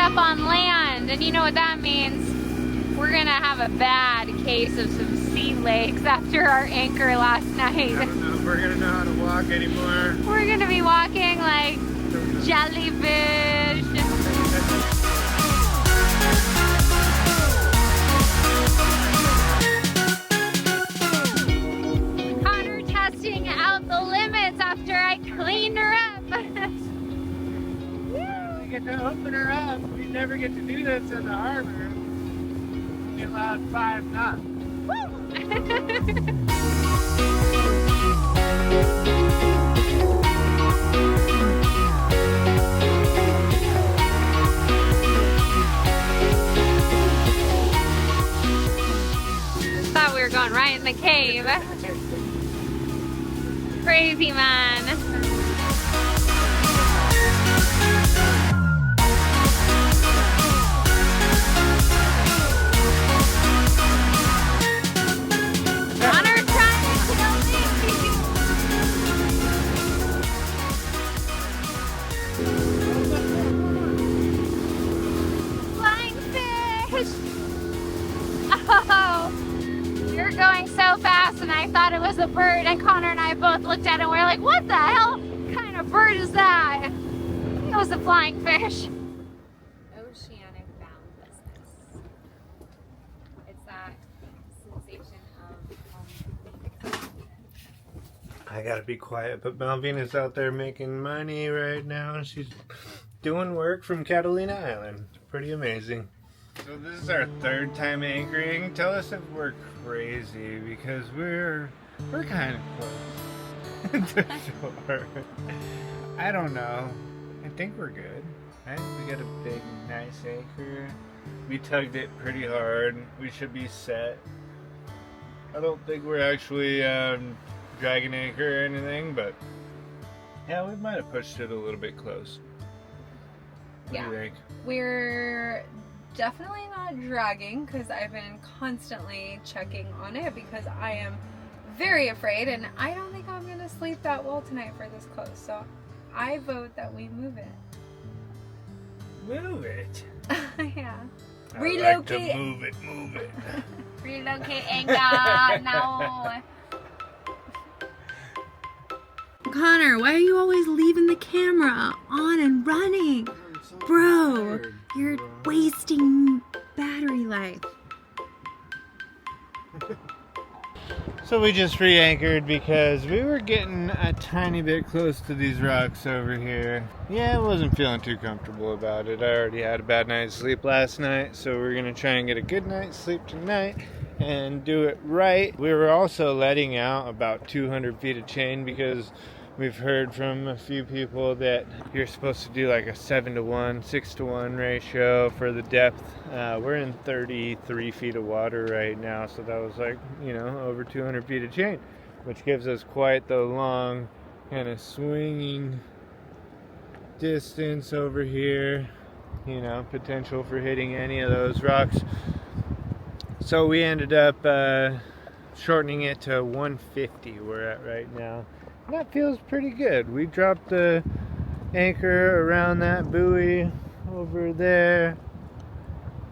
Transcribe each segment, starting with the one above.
up on land, and you know what that means. We're gonna have a bad case of some sea legs after our anchor last night. I don't know if we're gonna know how to walk anymore. We're gonna be walking like jellyfish. Connor testing out the limits after I cleaned her up. We get to open her up. We never get to do this in the harbor. We allowed 5 knots. Thought we were going right in the cave. Crazy man. Connor trying to kill me. Flying fish. Oh, you're going so fast, and I thought it was a bird. And Connor and I both looked at it, and we're like, "What the hell kind of bird is that?" It was a flying fish. Oceanic boundlessness. It's that sensation of I gotta be quiet, but Malvina's out there making money right now. She's doing work from Catalina Island. It's pretty amazing. So this is our 3rd time anchoring. Tell us if we're crazy, because we're kind of close to shore. I don't know. I think we're good. Right? We got a big, nice anchor. We tugged it pretty hard. We should be set. I don't think we're actually dragging anchor or anything, but yeah, we might have pushed it a little bit close. What do you think? We're definitely not dragging, because I've been constantly checking on it because I am very afraid, and I don't think I'm gonna sleep that well tonight for this close. So I vote that we move it. Move it. Yeah. I Relocate. like to move it. relocate anchor. No. Connor, why are you always leaving the camera on and running? Bro, you're wasting battery life. So we just re-anchored because we were getting a tiny bit close to these rocks over here. Yeah, I wasn't feeling too comfortable about it. I already had a bad night's sleep last night, so we're gonna try and get a good night's sleep tonight and do it right. We were also letting out about 200 feet of chain because we've heard from a few people that you're supposed to do like a 7-to-1, 6-to-1 ratio for the depth. We're in 33 feet of water right now, so that was like, over 200 feet of chain, which gives us quite the long kind of swinging distance over here, potential for hitting any of those rocks. So we ended up shortening it to 150 we're at right now. That feels pretty good. We dropped the anchor around that buoy over there,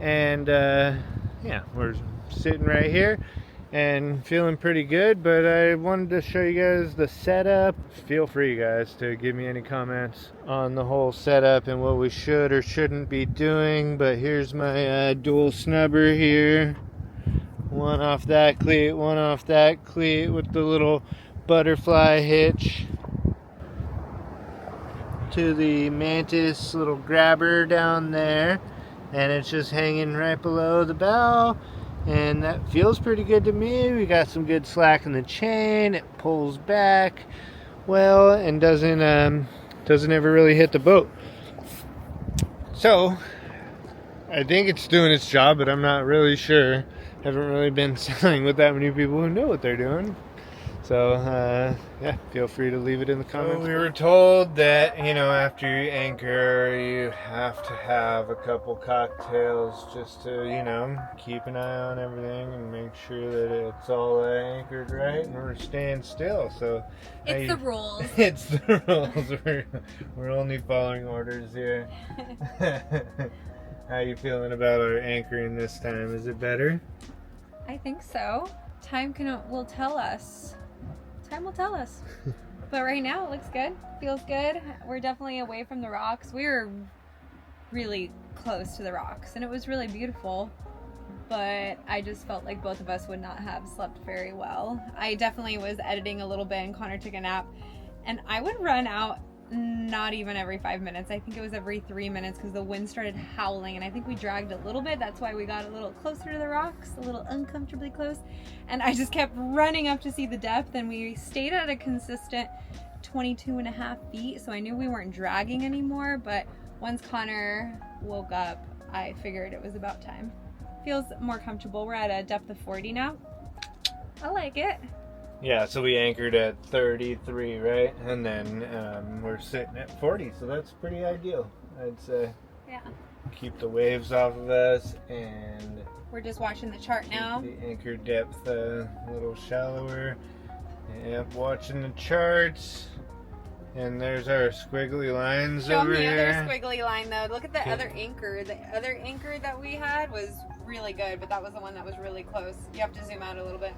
and yeah, we're sitting right here and feeling pretty good. But I wanted to show you guys the setup. Feel free, guys, to give me any comments on the whole setup and what we should or shouldn't be doing. But here's my dual snubber here, one off that cleat, one off that cleat, with the little butterfly hitch to the mantis little grabber down there, and it's just hanging right below the bow, and that feels pretty good to me. We got some good slack in the chain. It pulls back well and doesn't ever really hit the boat. So I think it's doing its job, but I'm not really sure. Haven't really been sailing with that many people who know what they're doing. So, yeah, feel free to leave it in the comments. So we were told that, after you anchor, you have to have a couple cocktails just to, keep an eye on everything and make sure that it's all anchored right and we're staying still. So It's the rules. It's the rules. We're only following orders here. How you feeling about our anchoring this time? Is it better? I think so. Time will tell us. Time will tell us. But right now it looks good. Feels good. We're definitely away from the rocks. We were really close to the rocks and it was really beautiful. But I just felt like both of us would not have slept very well. I definitely was editing a little bit and Connor took a nap. And I would run out not even every 5 minutes. I think it was every 3 minutes because the wind started howling and I think we dragged a little bit. That's why we got a little closer to the rocks, a little uncomfortably close. And I just kept running up to see the depth and we stayed at a consistent 22.5 feet. So I knew we weren't dragging anymore, but once Connor woke up, I figured it was about time. Feels more comfortable. We're at a depth of 40 now. I like it. Yeah, so we anchored at 33, right? And then we're sitting at 40, so that's pretty ideal, I'd say. Yeah. Keep the waves off of us, and we're just watching the chart now. The anchor depth a little shallower. Yep, watching the charts. And there's our squiggly lines over here. Show me the other squiggly line though. Look at the other anchor. The other anchor that we had was really good, but that was the one that was really close. You have to zoom out a little bit.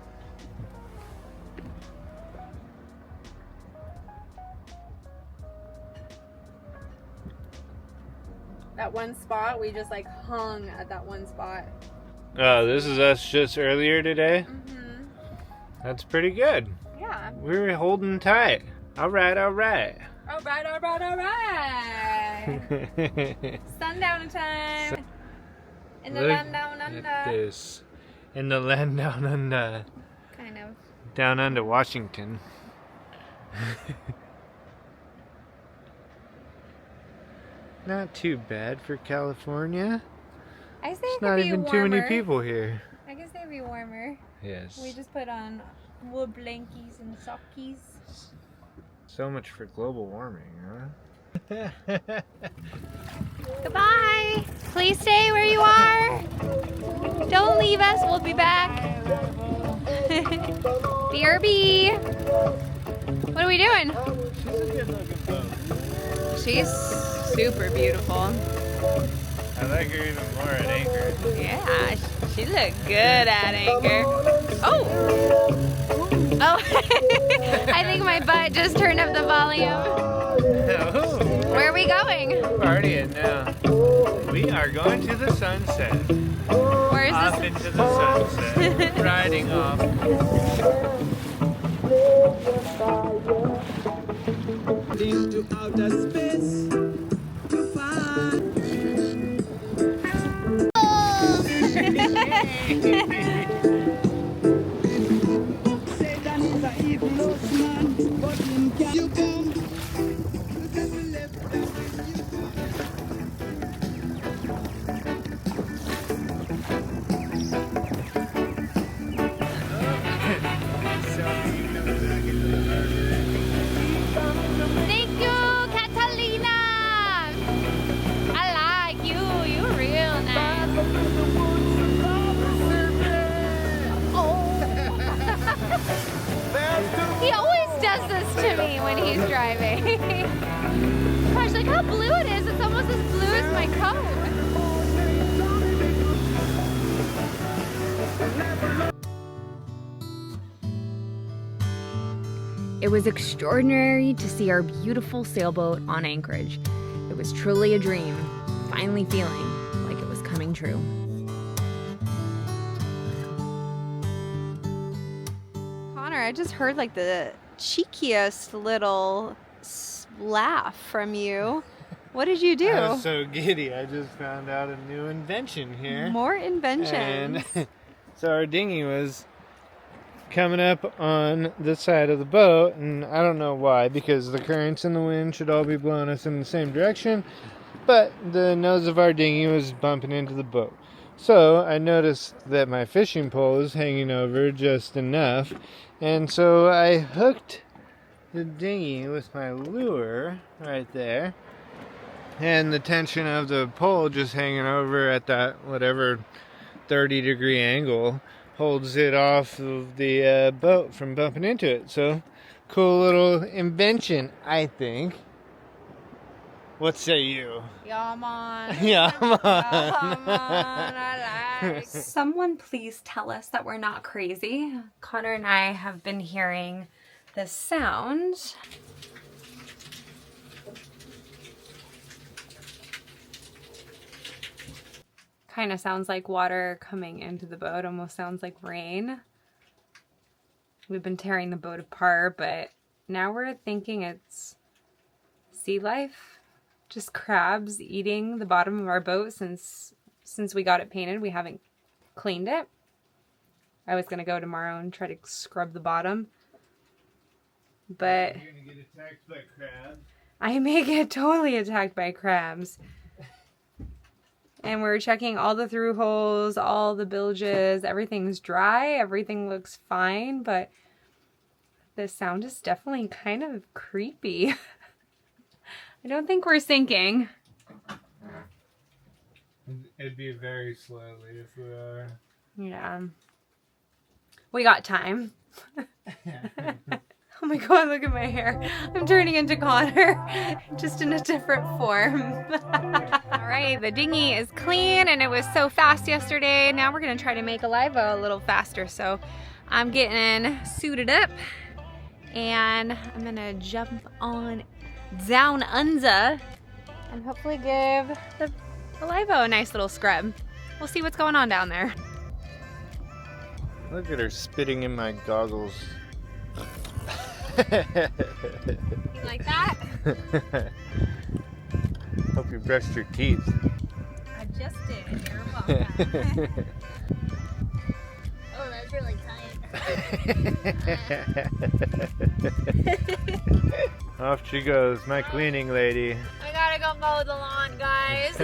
That one spot, we just like hung at that one spot. Oh, this is us just earlier today? Mm-hmm. That's pretty good. Yeah. We were holding tight. All right, all right. All right, all right, all right. Sundown time. In the land down under. At this. In the land down under. Kind of. Down under Washington. Not too bad for California. I say it's not even too many people here. I guess they'd be warmer. Yes. We just put on wool blankies and sockies. So much for global warming, huh? Goodbye. Please stay where you are. Don't leave us. We'll be back. BRB. What are we doing? She's a good looking boat. She's super beautiful. I like her even more at anchor. Yeah, she looked good at anchor. Oh! Oh, I think my butt just turned up the volume. Oh. Where are we going? Partying now. We are going to the sunset. Where is off this? Into the sunset. Riding off. Into outer space to find. Satan is a evil man, but in can you come? The devil left them when you Thank you, Catalina. I like you. You're real nice. Oh. He always does this to me when he's driving. Gosh, look how blue it is. It's almost as blue as my coat. It was extraordinary to see our beautiful sailboat on anchorage. It was truly a dream, finally feeling like it was coming true. Connor, I just heard like the cheekiest little laugh from you. What did you do? I was so giddy. I just found out a new invention here. More inventions. And so our dinghy was coming up on the side of the boat, and I don't know why, because the currents and the wind should all be blowing us in the same direction, but the nose of our dinghy was bumping into the boat. So I noticed that my fishing pole was hanging over just enough, and so I hooked the dinghy with my lure right there, and the tension of the pole just hanging over at that whatever 30-degree angle holds it off of the boat from bumping into it. So, cool little invention, I think. What say you? Yeah, man. Yeah, man. I like. Someone please tell us that we're not crazy. Connor and I have been hearing this sound. Kind of sounds like water coming into the boat, almost sounds like rain. We've been tearing the boat apart, but now we're thinking it's sea life. Just crabs eating the bottom of our boat since we got it painted. We haven't cleaned it. I was gonna go tomorrow and try to scrub the bottom. But You're gonna get attacked by crabs. I may get totally attacked by crabs. And we're checking all the through holes, all the bilges, everything's dry, everything looks fine, but the sound is definitely kind of creepy. I don't think we're sinking. It'd be very slowly if we are. Yeah. We got time. Oh my god, look at my hair. I'm turning into Connor, just in a different form. Alright, the dinghy is clean and it was so fast yesterday. Now we're gonna try to make Aliva a little faster. So I'm getting suited up and I'm gonna jump on down under and hopefully give the Aliva a nice little scrub. We'll see what's going on down there. Look at her spitting in my goggles. You like that? Hope you brushed your teeth. I just did. You're welcome. Oh, that's really tight. Off she goes, my cleaning lady. I gotta go mow the lawn, guys.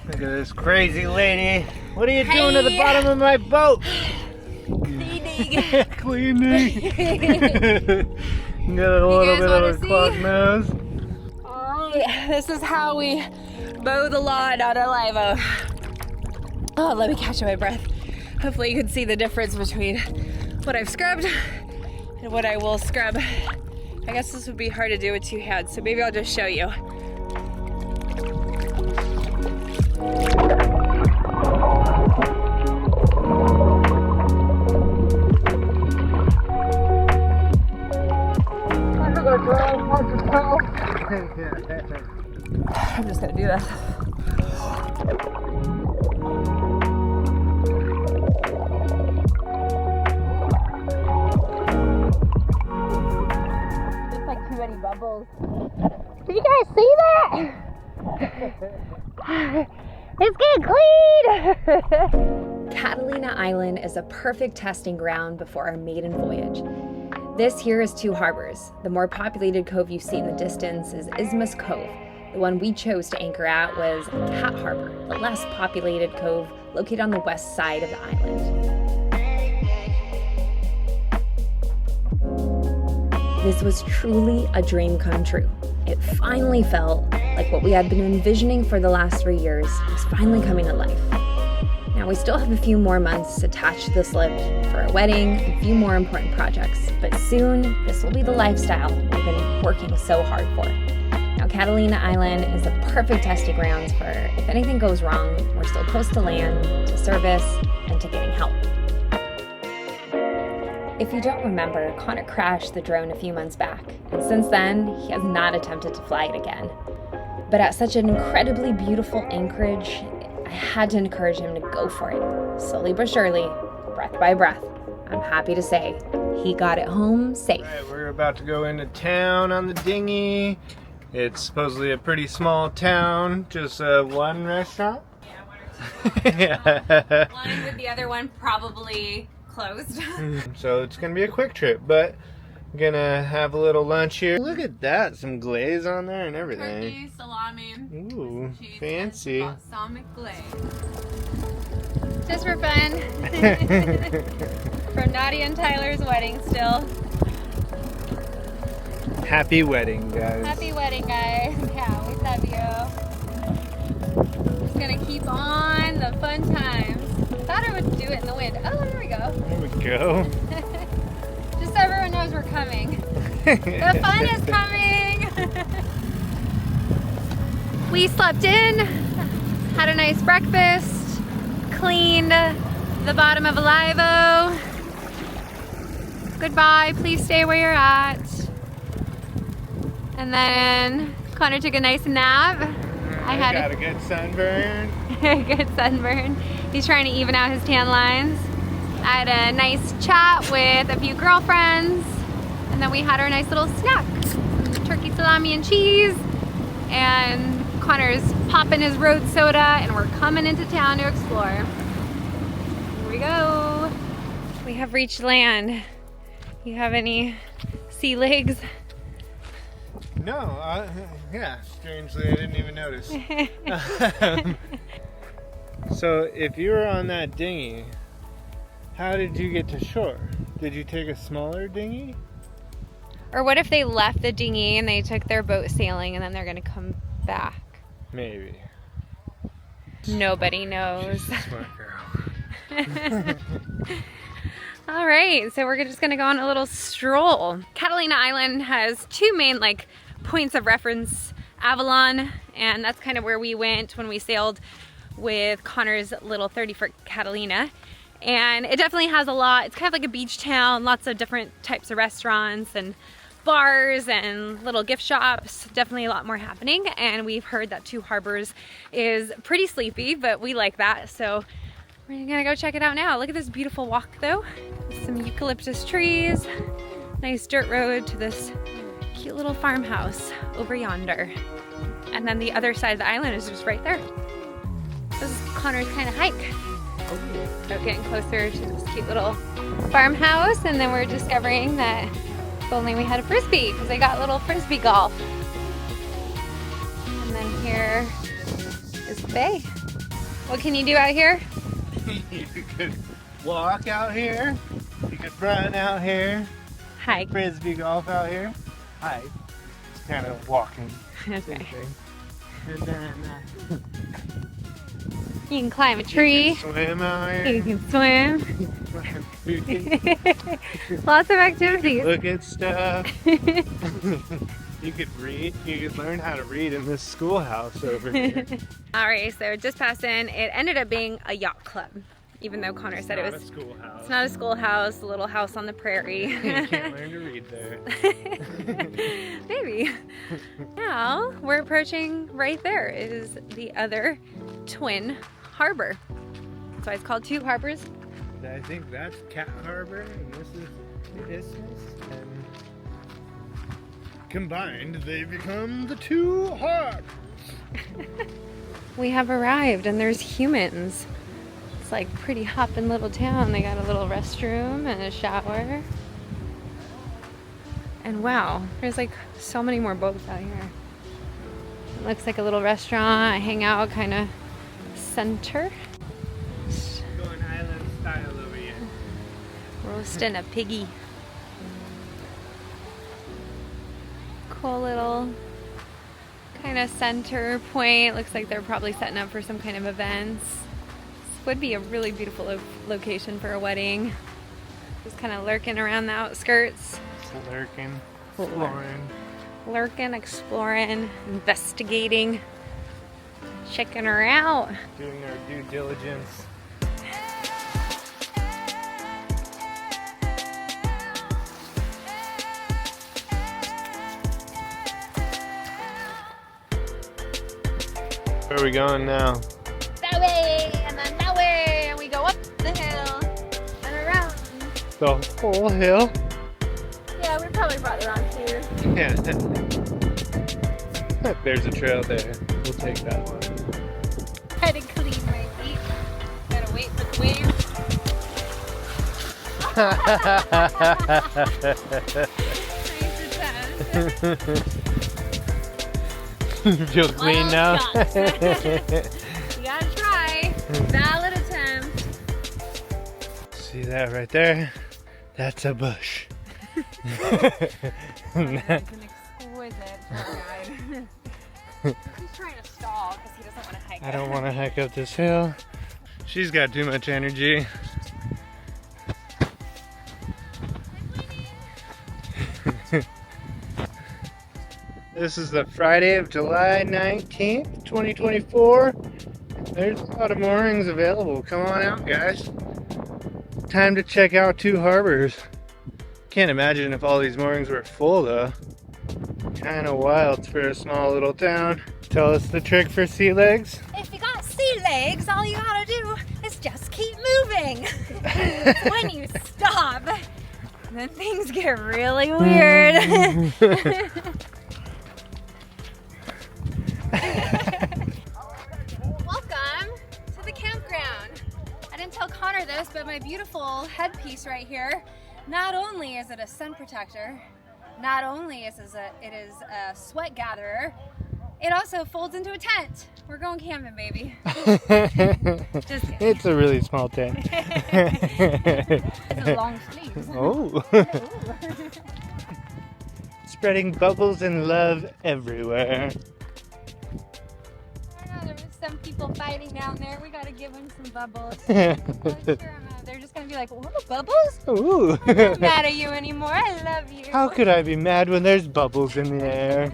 Look at this crazy lady. What are you doing to the bottom of my boat? Cleaning. Cleaning. Got a little bit of a clogged nose. Alright, this is how we mow the lawn on Aliva. Oh, let me catch my breath. Hopefully you can see the difference between what I've scrubbed and what I will scrub. I guess this would be hard to do with two hands, so maybe I'll just show you. I'm just gonna do that. Just like too many bubbles. Did you guys see that? It's getting clean! Catalina Island is a perfect testing ground before our maiden voyage. This here is two harbors. The more populated cove you see in the distance is Isthmus Cove. The one we chose to anchor at was Cat Harbor, the less populated cove located on the west side of the island. This was truly a dream come true. It finally felt like what we had been envisioning for the last 3 years was finally coming to life. Now we still have a few more months attached to the slip for a wedding and a few more important projects, but soon this will be the lifestyle we've been working so hard for. Now Catalina Island is a perfect testing ground for if anything goes wrong, we're still close to land, to service, and to getting help. If you don't remember, Connor crashed the drone a few months back, and since then, he has not attempted to fly it again. But at such an incredibly beautiful anchorage, I had to encourage him to go for it. Slowly but surely, breath by breath, I'm happy to say he got it home safe. Alright, we're about to go into town on the dinghy. It's supposedly a pretty small town, just one restaurant. Yeah, one or two. Yeah. One with the other one probably closed. So it's gonna be a quick trip, but I'm gonna have a little lunch here. Look at that, some glaze on there and everything. Turkey, salami, Ooh, cheese, fancy. and balsamic glaze. Just for fun. For Nadia and Tyler's wedding still. Happy wedding, guys. Happy wedding, guys. Yeah, we love you. Just gonna keep on the fun times. thought I would do it in the wind. Oh, there we go. There we go. Just so everyone knows we're coming. The fun is coming. We slept in, had a nice breakfast, cleaned the bottom of a live-o. Goodbye, please stay where you're at. And then Connor took a nice nap. I got a good sunburn. Good sunburn. He's trying to even out his tan lines. I had a nice chat with a few girlfriends, and then we had our nice little snack. Some turkey salami and cheese, and Connor's popping his road soda, and we're coming into town to explore. Here we go. We have reached land. You have any sea legs? No, yeah, strangely I didn't even notice. So if you were on that dinghy, how did you get to shore? Did you take a smaller dinghy? Or what if they left the dinghy and they took their boat sailing and then they're gonna come back? Maybe. Nobody knows. She's a smart girl. All right, so we're just gonna go on a little stroll. Catalina Island has two main points of reference, Avalon, and that's kind of where we went when we sailed with Connor's little 30-foot Catalina. And it definitely has a lot. It's kind of like a beach town, lots of different types of restaurants and bars and little gift shops. Definitely a lot more happening. And we've heard that Two Harbors is pretty sleepy, but we like that. So we're gonna go check it out now. Look at this beautiful walk though. Some eucalyptus trees, nice dirt road to this cute little farmhouse over yonder. And then the other side of the island is just right there. This is Connor's kind of hike. So getting closer to this cute little farmhouse, and then we're discovering that if only we had a frisbee, because they got little frisbee golf. And then here is the bay. What can you do out here? You could walk out here, you could run out here, Hike. frisbee golf out here, hike. It's kind of walking. Okay. And then You can climb a tree. swim out here. You can swim. Lots of activities. Look at stuff. You could read. You could learn how to read in this schoolhouse over here. All right, so just passed in. It ended up being a yacht club, even though Connor said it Not was. a schoolhouse. It's not a schoolhouse, a little house on the prairie. You can't learn to read there. Maybe. Now we're approaching right there is the other twin harbor. That's why it's called Two Harbors. I think that's Cat Harbor, and this is the Isthmus, and combined they become the Two Harbors. We have arrived, and there's humans. It's like pretty hoppin' little town. They got a little restroom and a shower. And wow, there's like so many more boats out here. It looks like a little restaurant, a hangout kind of center. Going island style over here. Roasting a piggy. Cool little kind of center point. Looks like they're probably setting up for some kind of events. This would be a really beautiful location for a wedding. Just kind of lurking around the outskirts. Lurking, exploring. Lurking, exploring, investigating, checking her out. Doing our due diligence. Where are we going now? That way, and then that way, and we go up the hill and around. The whole hill? Yeah, we probably brought the wrong shoes. Yeah. There's a trail there. We'll take that one. Had to clean my feet. Gotta wait for the waves. Nice attempt. You feel clean now? You gotta try. Valid attempt. See that right there? That's a bush. It's an exquisite tour guide. He's trying to stall because he doesn't want to hike. I don't want to hike up this hill. She's got too much energy. This is the Friday of July 19th, 2024. There's a lot of moorings available. Come on out, guys. Time to check out two harbors. Can't imagine if all these moorings were full though. Kind of wild for a small little town. Tell us the trick for sea legs. If you got sea legs, all you gotta do is just keep moving. When you stop, then things get really weird. Welcome to the campground. I didn't tell Connor this, but my beautiful headpiece right here, not only is it a sun protector, not only is it is a sweat gatherer, it also folds into a tent. We're going camping, baby. Just kidding. It's a really small tent. It's a long sleeves. Oh. Spreading bubbles and love everywhere. I know there was some people fighting down there. We gotta give them some bubbles. I'm sure they're just gonna be like, "Whoa, bubbles? Ooh. I'm not mad at you anymore. I love you." How could I be mad when there's bubbles in the air?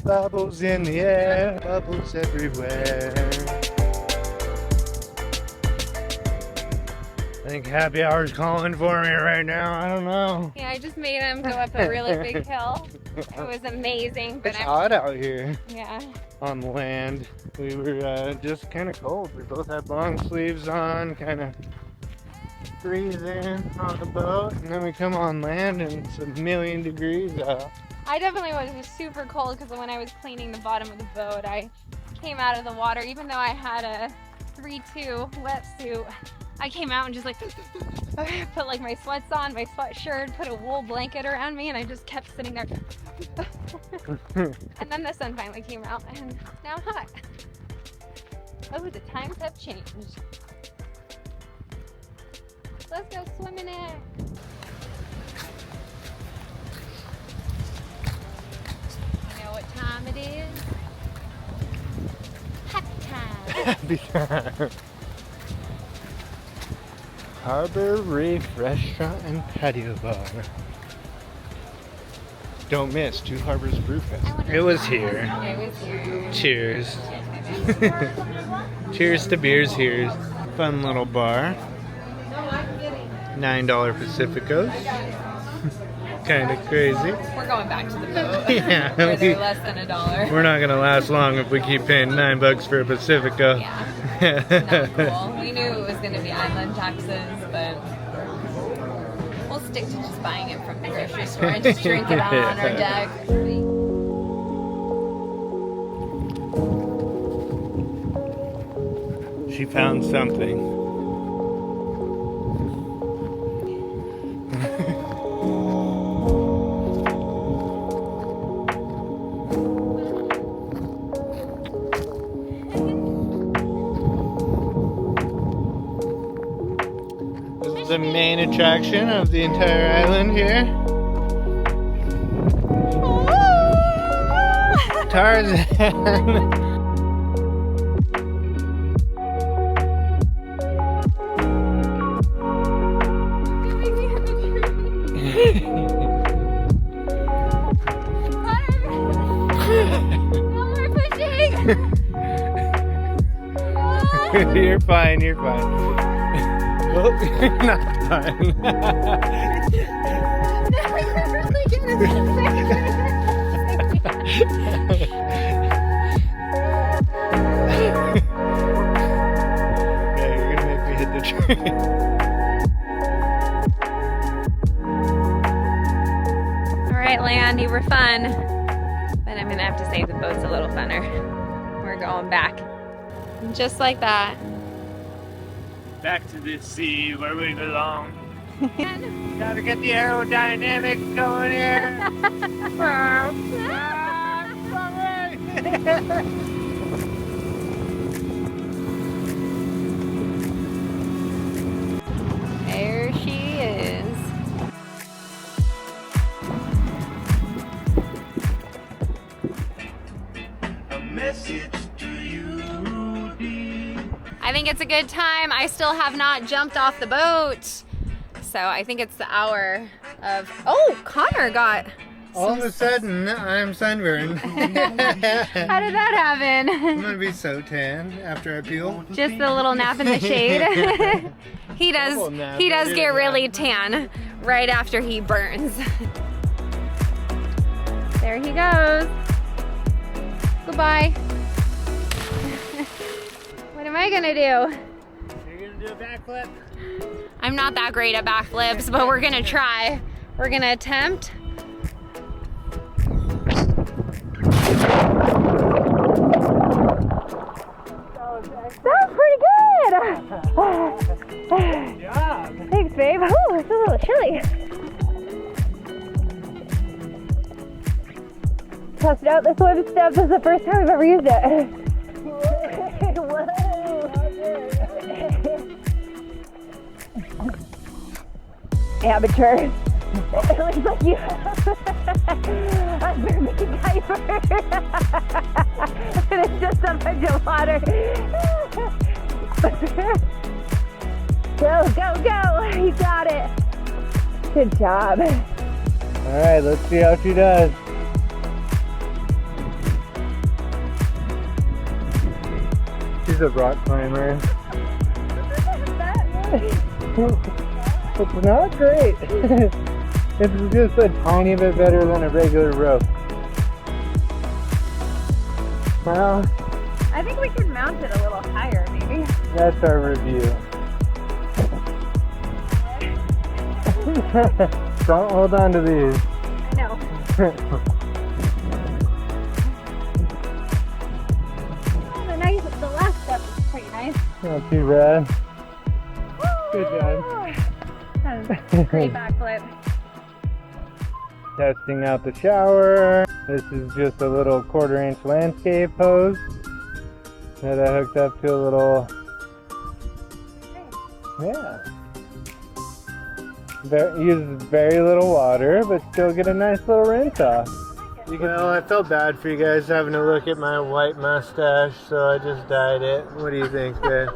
Bubbles in the air, bubbles everywhere. I think happy hour's calling for me right now. I don't know. Yeah, I just made him go up a really big hill. It was amazing, but It's hot out here yeah. on the land. We were just kind of cold. We both had long sleeves on, kind of freezing on the boat, and then we come on land and it's 1,000,000 degrees out. I definitely was super cold because when I was cleaning the bottom of the boat, I came out of the water, even though I had a 3-2 wetsuit. I came out and just like put like my sweats on, my sweatshirt, put a wool blanket around me, and I just kept sitting there. And then the sun finally came out, and now I'm hot. Oh, the times have changed. Let's go swimming in. You know what time it is? Happy time. Happy time. Harbor Reef Restaurant and Patio Bar. Don't miss Two Harbors Brew Fest. It was here. It was here. Cheers. Cheers to beers here. Fun little bar. $9 Pacificos. Kind of crazy. We're going back to the boat. Yeah. Where they're less than $1. We're not gonna last long if we keep paying $9 for a Pacifico. Yeah. Not cool. We knew it was going to be island taxes, but we'll stick to just buying it from the grocery store and just drink it on our deck. She found something. The main attraction of the entire island here. Tarzan. No more pushing. You're fine, you're fine. Oh, you're not fine. Yeah, you're gonna make me hit the tree. Alright, land, you were fun. But I'm gonna have to say the boat's a little funner. We're going back. Just like that. Back to the sea where we belong. Gotta get the aerodynamics going here. There she is. A message to you. I think it's a good time. I still have not jumped off the boat. So I think it's the hour of, oh, Connor got. All of a sudden, I'm sunburned. How did that happen? I'm gonna be so tan after I peel. Just a little nap in the shade. he does get really tan right after he burns. There he goes. Goodbye. What am I gonna do? You're gonna do a backflip? I'm not that great at backflips, but we're gonna try. We're gonna attempt. That was pretty good! Good job! Thanks, babe. Oh, it's a little chilly. Test it out. This swim step is the first time I've ever used it. Amateur. It looks like you underneath the diaper. And it's just a bunch of water. Go, go, go. You got it. Good job. All right, let's see how she does. She's a rock climber. It's not great. It's just a tiny bit better than a regular rope. Well, I think we could mount it a little higher, maybe. that's our review. Don't hold on to these. I know. The last step is pretty nice. Not too bad. Good job. That was a great backflip. Testing out the shower. This is just a little 1/4-inch landscape hose that I hooked up to a little, yeah. Uses very little water, but still get a nice little rinse off. Well, I felt bad for you guys having to look at my white mustache, so I just dyed it. What do you think, babe?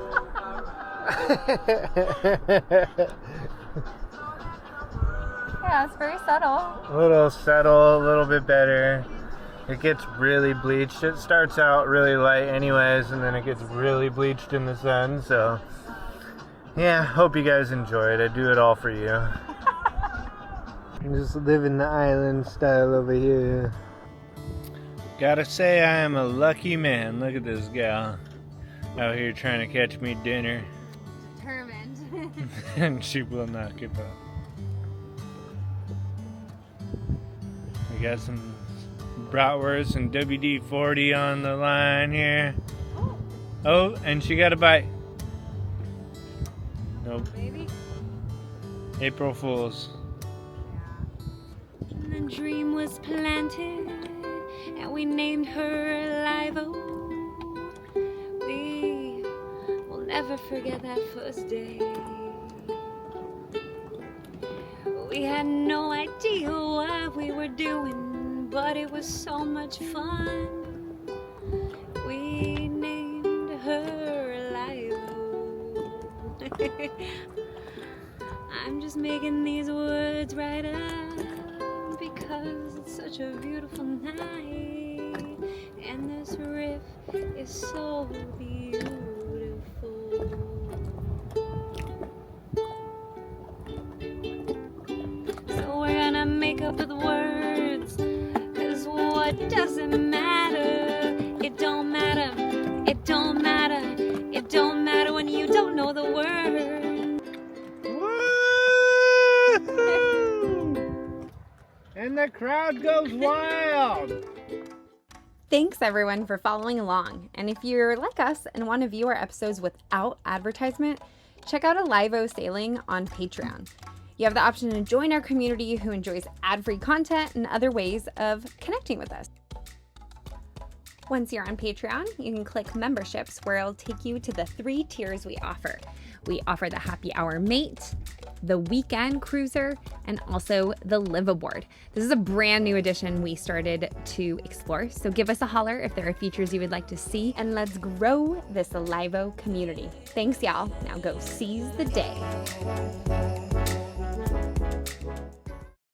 Yeah, it's very subtle. A little subtle, a little bit better. It gets really bleached. It starts out really light anyways, and then it gets really bleached in the sun, so yeah, hope you guys enjoy it. I do it all for you. I'm just living the island style over here. Gotta say, I am a lucky man. Look at this gal out here trying to catch me dinner. Determined. And she will not give up. We got some bratwurst and WD-40 on the line here. Oh, and she got a bite. Nope. Maybe. April Fools. And the dream was planted, and we named her Live-O. We will never forget that first day. We had no idea what we were doing, but it was so much fun. We named her Live-O. I'm just making these words right up because it's such a beautiful night, and this riff is so beautiful. So we're gonna make up the words, 'cause what doesn't matter, it don't matter, it don't matter, it don't matter when you don't know the words. And the crowd goes wild. Thanks everyone for following along. And if you're like us and want to view our episodes without advertisement, check out a Live-O Sailing on Patreon. You have the option to join our community who enjoys ad-free content and other ways of connecting with us. Once you're on Patreon, you can click memberships where it'll take you to the 3 tiers we offer. We offer the happy hour mate, the weekend cruiser, and also the liveaboard. This is a brand new addition we started to explore, so give us a holler if there are features you would like to see, and let's grow this Livo community. Thanks, y'all. Now go seize the day.